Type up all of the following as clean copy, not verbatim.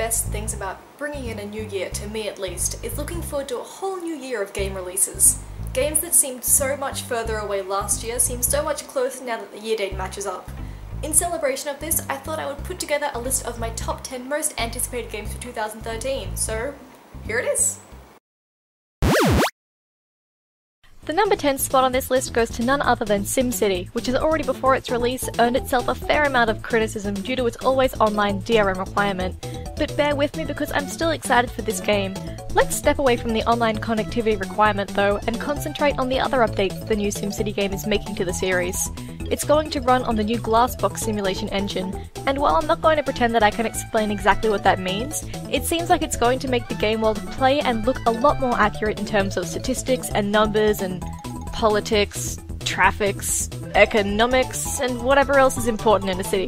best things about bringing in a new year, to me at least, is looking forward to a whole new year of game releases. Games that seemed so much further away last year seem so much closer now that the year date matches up. In celebration of this, I thought I would put together a list of my top 10 most anticipated games for 2013, so here it is! The number 10 spot on this list goes to none other than SimCity, which has already before its release earned itself a fair amount of criticism due to its always online DRM requirement. But bear with me because I'm still excited for this game. Let's step away from the online connectivity requirement though and concentrate on the other updates the new SimCity game is making to the series. It's going to run on the new Glassbox simulation engine, and while I'm not going to pretend that I can explain exactly what that means, it seems like it's going to make the game world play and look a lot more accurate in terms of statistics and numbers and politics, traffics, economics, and whatever else is important in a city.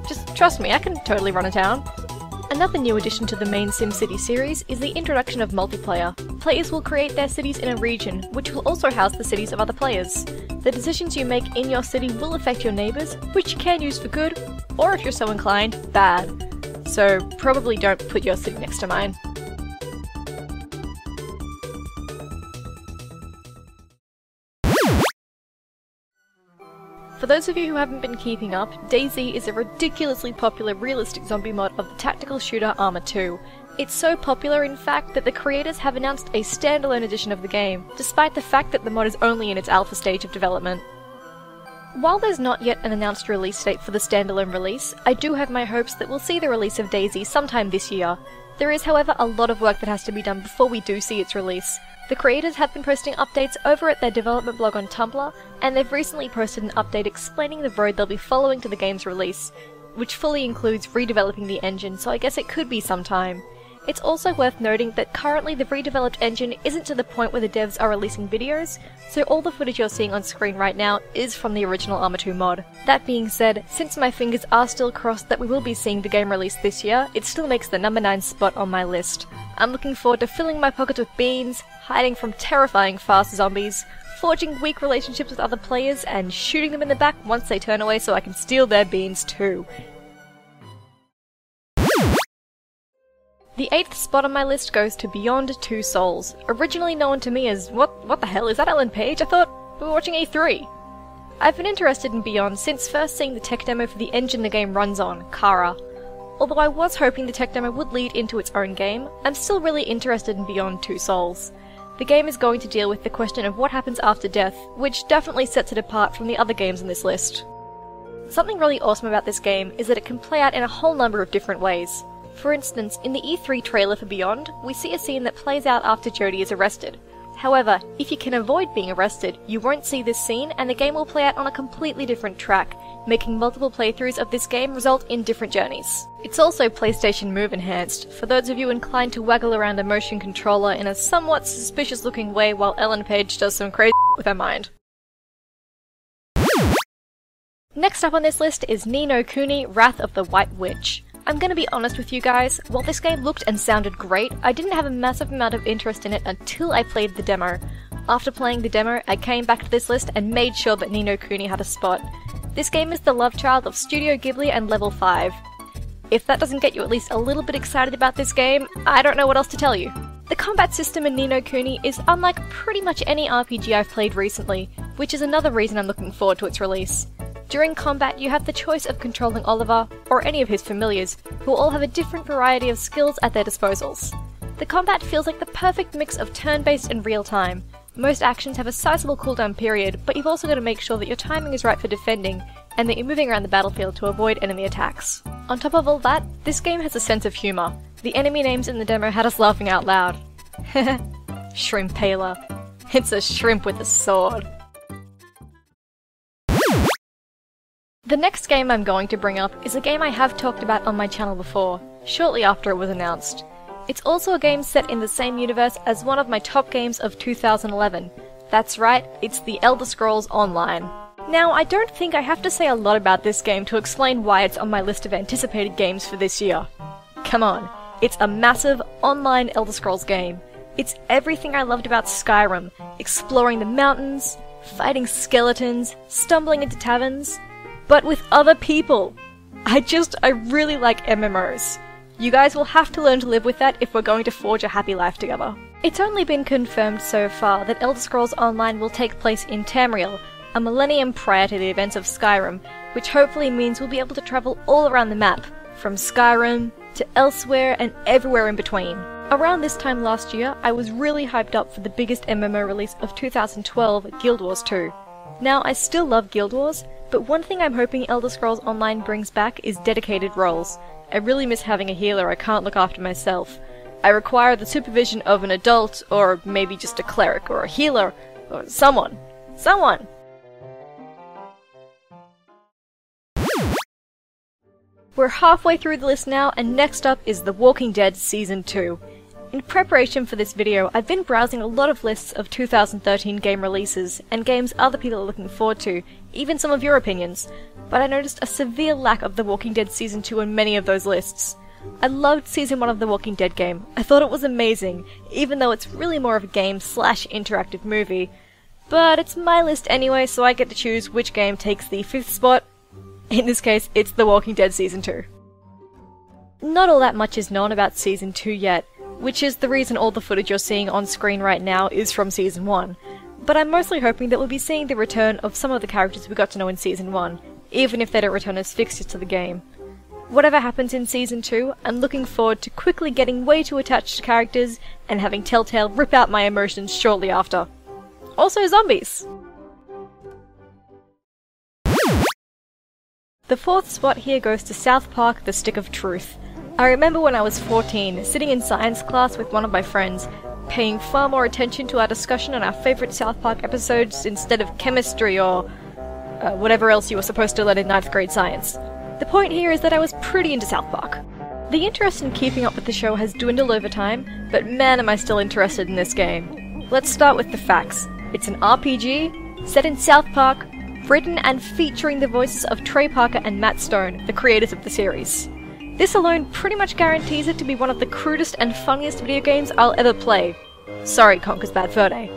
Just trust me, I can totally run a town. Another new addition to the main SimCity series is the introduction of multiplayer. Players will create their cities in a region, which will also house the cities of other players. The decisions you make in your city will affect your neighbours, which you can use for good, or if you're so inclined, bad. So probably don't put your city next to mine. For those of you who haven't been keeping up, DayZ is a ridiculously popular realistic zombie mod of the tactical shooter Arma 2. It's so popular in fact that the creators have announced a standalone edition of the game, despite the fact that the mod is only in its alpha stage of development. While there's not yet an announced release date for the standalone release, I do have my hopes that we'll see the release of DayZ sometime this year. There is however a lot of work that has to be done before we do see its release. The creators have been posting updates over at their development blog on Tumblr, and they've recently posted an update explaining the road they'll be following to the game's release, which fully includes redeveloping the engine, so I guess it could be some time. It's also worth noting that currently the redeveloped engine isn't to the point where the devs are releasing videos, so all the footage you're seeing on screen right now is from the original Arma 2 mod. That being said, since my fingers are still crossed that we will be seeing the game released this year, it still makes the number 9 spot on my list. I'm looking forward to filling my pockets with beans, hiding from terrifying fast zombies, forging weak relationships with other players, and shooting them in the back once they turn away so I can steal their beans too. The 8th spot on my list goes to Beyond Two Souls, originally known to me as what the hell, is that Ellen Page? I thought we were watching E3. I've been interested in Beyond since first seeing the tech demo for the engine the game runs on, Kara. Although I was hoping the tech demo would lead into its own game, I'm still really interested in Beyond Two Souls. The game is going to deal with the question of what happens after death, which definitely sets it apart from the other games on this list. Something really awesome about this game is that it can play out in a whole number of different ways. For instance, in the E3 trailer for Beyond, we see a scene that plays out after Jodie is arrested. However, if you can avoid being arrested, you won't see this scene and the game will play out on a completely different track, making multiple playthroughs of this game result in different journeys. It's also PlayStation Move enhanced, for those of you inclined to waggle around a motion controller in a somewhat suspicious looking way while Ellen Page does some crazy with her mind. Next up on this list is Ni no Kuni: Wrath of the White Witch. I'm gonna be honest with you guys, while this game looked and sounded great, I didn't have a massive amount of interest in it until I played the demo. After playing the demo, I came back to this list and made sure that Ni no Kuni had a spot. This game is the love child of Studio Ghibli and Level 5. If that doesn't get you at least a little bit excited about this game, I don't know what else to tell you. The combat system in Ni no Kuni is unlike pretty much any RPG I've played recently, which is another reason I'm looking forward to its release. During combat, you have the choice of controlling Oliver, or any of his familiars, who all have a different variety of skills at their disposals. The combat feels like the perfect mix of turn-based and real-time. Most actions have a sizable cooldown period, but you've also got to make sure that your timing is right for defending, and that you're moving around the battlefield to avoid enemy attacks. On top of all that, this game has a sense of humour. The enemy names in the demo had us laughing out loud. Shrimpaler. It's a shrimp with a sword. The next game I'm going to bring up is a game I have talked about on my channel before, shortly after it was announced. It's also a game set in the same universe as one of my top games of 2011. That's right, it's The Elder Scrolls Online. Now, I don't think I have to say a lot about this game to explain why it's on my list of anticipated games for this year. Come on, it's a massive online Elder Scrolls game. It's everything I loved about Skyrim, exploring the mountains, fighting skeletons, stumbling into taverns, but with other people. I really like MMOs. You guys will have to learn to live with that if we're going to forge a happy life together. It's only been confirmed so far that Elder Scrolls Online will take place in Tamriel, a millennium prior to the events of Skyrim, which hopefully means we'll be able to travel all around the map, from Skyrim to elsewhere and everywhere in between. Around this time last year, I was really hyped up for the biggest MMO release of 2012, Guild Wars 2. Now, I still love Guild Wars, but one thing I'm hoping Elder Scrolls Online brings back is dedicated roles. I really miss having a healer I can't look after myself. I require the supervision of an adult, or maybe just a cleric, or a healer, or someone. Someone! We're halfway through the list now, and next up is The Walking Dead Season 2. In preparation for this video, I've been browsing a lot of lists of 2013 game releases, and games other people are looking forward to, even some of your opinions, but I noticed a severe lack of The Walking Dead Season 2 in many of those lists. I loved Season 1 of The Walking Dead game. I thought it was amazing, even though it's really more of a game/interactive movie. But it's my list anyway, so I get to choose which game takes the 5th spot. In this case, it's The Walking Dead Season 2. Not all that much is known about Season 2 yet, which is the reason all the footage you're seeing on screen right now is from Season 1. But I'm mostly hoping that we'll be seeing the return of some of the characters we got to know in Season 1, even if they don't return as fixtures to the game. Whatever happens in Season 2, I'm looking forward to quickly getting way too attached to characters and having Telltale rip out my emotions shortly after. Also zombies! The 4th spot here goes to South Park: The Stick of Truth. I remember when I was 14, sitting in science class with one of my friends, paying far more attention to our discussion on our favourite South Park episodes instead of chemistry or whatever else you were supposed to learn in 9th grade science. The point here is that I was pretty into South Park. The interest in keeping up with the show has dwindled over time, but man am I still interested in this game. Let's start with the facts. It's an RPG, set in South Park, written and featuring the voices of Trey Parker and Matt Stone, the creators of the series. This alone pretty much guarantees it to be one of the crudest and funniest video games I'll ever play. Sorry, Conker's Bad Fur Day.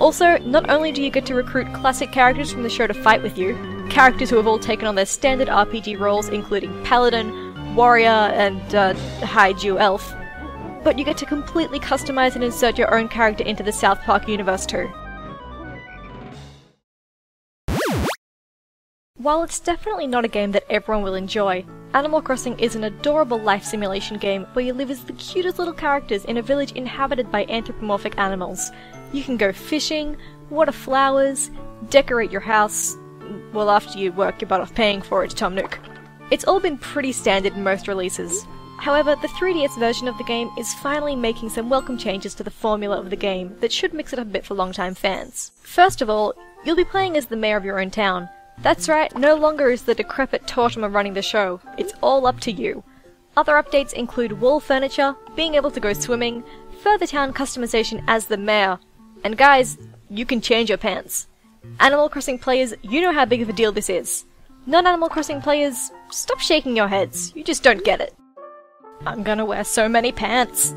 Also, not only do you get to recruit classic characters from the show to fight with you, characters who have all taken on their standard RPG roles including Paladin, Warrior, and Haiju Elf, but you get to completely customize and insert your own character into the South Park universe too. While it's definitely not a game that everyone will enjoy, Animal Crossing is an adorable life simulation game where you live as the cutest little characters in a village inhabited by anthropomorphic animals. You can go fishing, water flowers, decorate your house, well after you work your butt off paying for it to Tom Nook. It's all been pretty standard in most releases. However, the 3DS version of the game is finally making some welcome changes to the formula of the game that should mix it up a bit for longtime fans. First of all, you'll be playing as the mayor of your own town. That's right, no longer is the decrepit Tortimer running the show, it's all up to you. Other updates include wall furniture, being able to go swimming, further town customization as the mayor, and guys, you can change your pants. Animal Crossing players, you know how big of a deal this is. Non-Animal Crossing players, stop shaking your heads, you just don't get it. I'm gonna wear so many pants.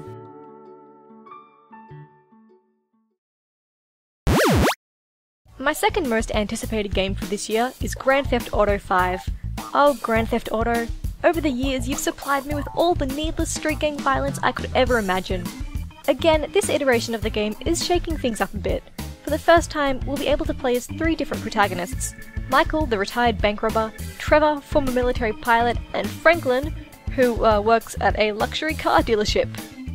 My second most anticipated game for this year is Grand Theft Auto 5. Oh, Grand Theft Auto. Over the years, you've supplied me with all the needless street gang violence I could ever imagine. Again, this iteration of the game is shaking things up a bit. For the first time, we'll be able to play as 3 different protagonists. Michael, the retired bank robber, Trevor, former military pilot, and Franklin, who works at a luxury car dealership.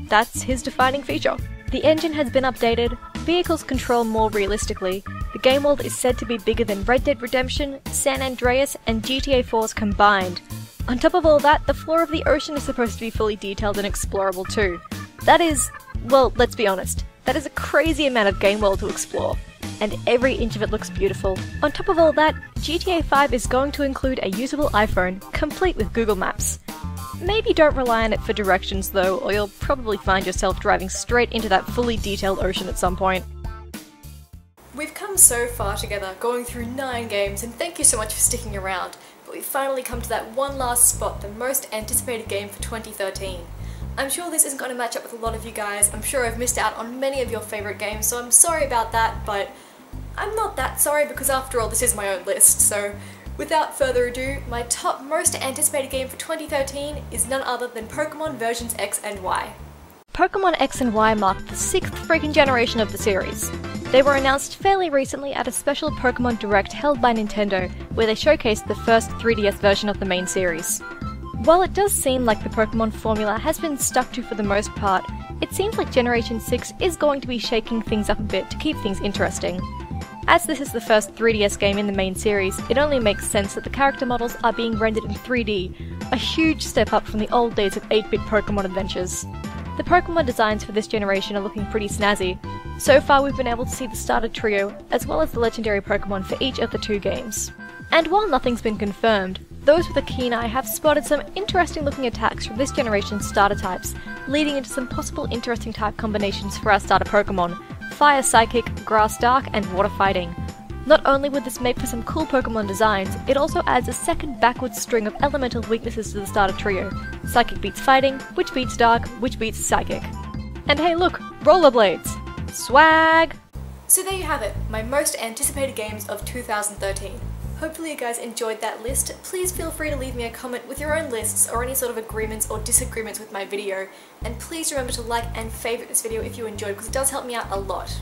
That's his defining feature. The engine has been updated, vehicles control more realistically, the game world is said to be bigger than Red Dead Redemption, San Andreas, and GTA 4's combined. On top of all that, the floor of the ocean is supposed to be fully detailed and explorable too. That is, well, let's be honest, that is a crazy amount of game world to explore. And every inch of it looks beautiful. On top of all that, GTA 5 is going to include a usable iPhone, complete with Google Maps. Maybe don't rely on it for directions though, or you'll probably find yourself driving straight into that fully detailed ocean at some point. We've come so far together, going through 9 games, and thank you so much for sticking around, but we've finally come to that one last spot, the most anticipated game for 2013. I'm sure this isn't going to match up with a lot of you guys, I'm sure I've missed out on many of your favourite games, so I'm sorry about that, but I'm not that sorry because after all this is my own list, so Without further ado, my top most anticipated game for 2013 is none other than Pokemon versions X and Y. Pokemon X and Y marked the 6th freaking generation of the series. They were announced fairly recently at a special Pokemon Direct held by Nintendo, where they showcased the first 3DS version of the main series. While it does seem like the Pokemon formula has been stuck to for the most part, it seems like Generation 6 is going to be shaking things up a bit to keep things interesting. As this is the first 3DS game in the main series, it only makes sense that the character models are being rendered in 3D, a huge step up from the old days of 8-bit Pokemon adventures. The Pokemon designs for this generation are looking pretty snazzy. So far we've been able to see the starter trio, as well as the legendary Pokemon for each of the 2 games. And while nothing's been confirmed, those with a keen eye have spotted some interesting looking attacks from this generation's starter types, leading into some possible interesting type combinations for our starter Pokemon: Fire Psychic, Grass Dark, and Water Fighting. Not only would this make for some cool Pokemon designs, it also adds a second backwards string of elemental weaknesses to the starter trio. Psychic beats Fighting, which beats Dark, which beats Psychic. And hey look, rollerblades! Swag! So there you have it, my most anticipated games of 2013. Hopefully you guys enjoyed that list. Please feel free to leave me a comment with your own lists or any sort of agreements or disagreements with my video. And please remember to like and favourite this video if you enjoyed, because it does help me out a lot.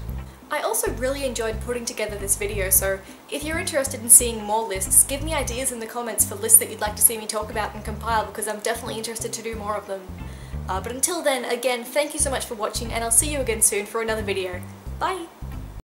I also really enjoyed putting together this video, so if you're interested in seeing more lists, give me ideas in the comments for lists that you'd like to see me talk about and compile, because I'm definitely interested to do more of them. But until then, again, thank you so much for watching, and I'll see you again soon for another video. Bye!